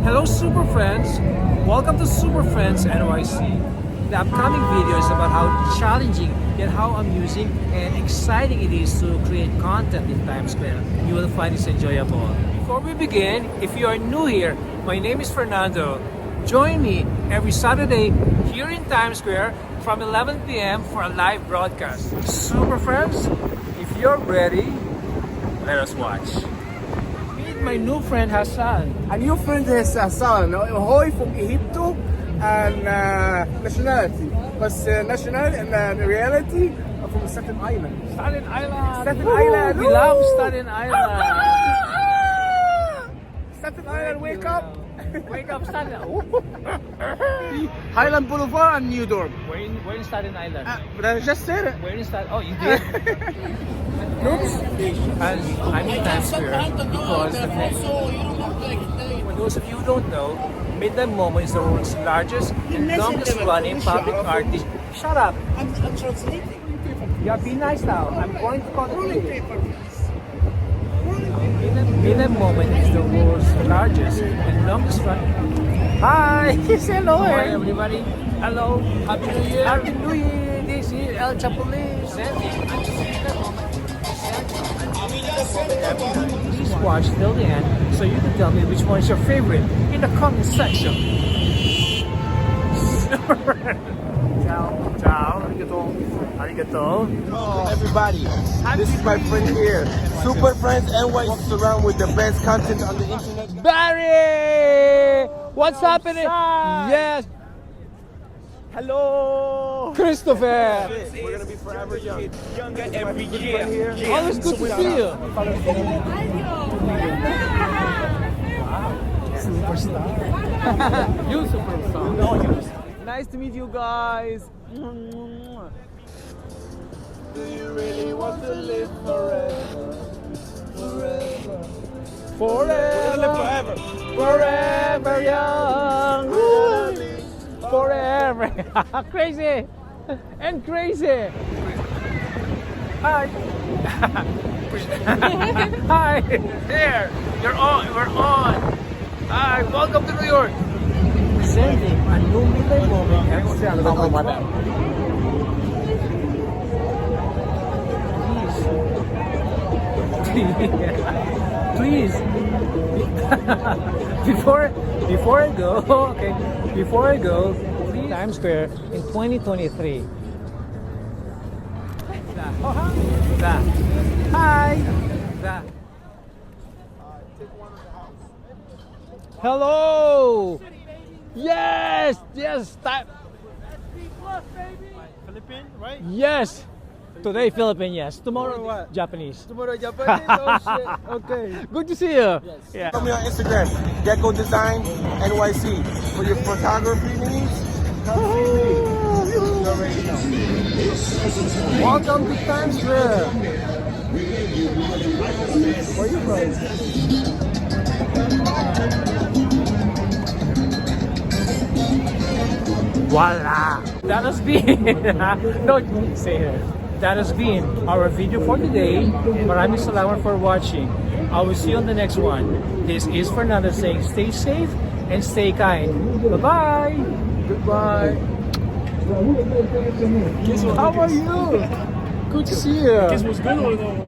Hello Super Friends! Welcome to SuperFriends NYC. The upcoming video is about how challenging yet how amusing and exciting it is to create content in Times Square. You will find this enjoyable. Before we begin, if you are new here, my name is Fernnando. Join me every Saturday here in Times Square from 11 p.m. for a live broadcast. Super Friends, if you're ready, let us watch. Meet my new friend Hassan. A new friend is Hassan. Hoy from Egypto and nationality. But national and reality from Staten Island. Staten Island. Staten Island. We love Staten Island. Staten Island, wake up. Wake up, Staten Island. Highland Boulevard and New Dorp. Where in Staten Island? But I just said it. Where in Staten? Oh, you did. Oops. And I'm in Times Square because for those of you who don't know, Midnight Momo is the world's largest and longest running public art. Shut up. I'm translating. Yeah, be nice now. I'm going to call it. Midnight Momo is the world's largest and longest running. Hi, hello, hi everybody. Hello, Happy New Year. Happy New Year. This is El Chapulín. Please watch till the end so you can tell me which one is your favorite in the comment section. Ciao, ciao, arigato, arigato. Hello everybody, this is my friend here, SuperFriends NYC, surrounded with the best content on the internet. Barry! What's happening? Yes. Hello! Christopher! We're gonna be forever young. Younger every year. Always good to see you. Superstar. You superstar. No, you. Nice to meet you guys. Do you really want to live forever? Forever. Forever, forever young. Forever. Crazy and crazy. Hi. Hi. There. You're on. We're on. Hi. Welcome to New York. Presenting a new Midnight Moment and Salamat. Please. before I go, okay. Before I go, please. Times Square in 2023. Hi. Hello. Yes. Philippine, right? Yes. Today Philippine, yes. Tomorrow what? Japanese. Tomorrow Japanese. Oh shit. Okay. Good to see you. Yes. Yeah. Follow me on Instagram, Gecko Design NYC. For your photography needs, come see me. You already know. Welcome to Times Square. Where you from? Voila! That has been no, say here. That has been our video for today. Maraming salamat for watching. I will see you on the next one. This is Fernnando saying stay safe and stay kind. Bye-bye! Goodbye. How are you? Good to see you. This was good or no?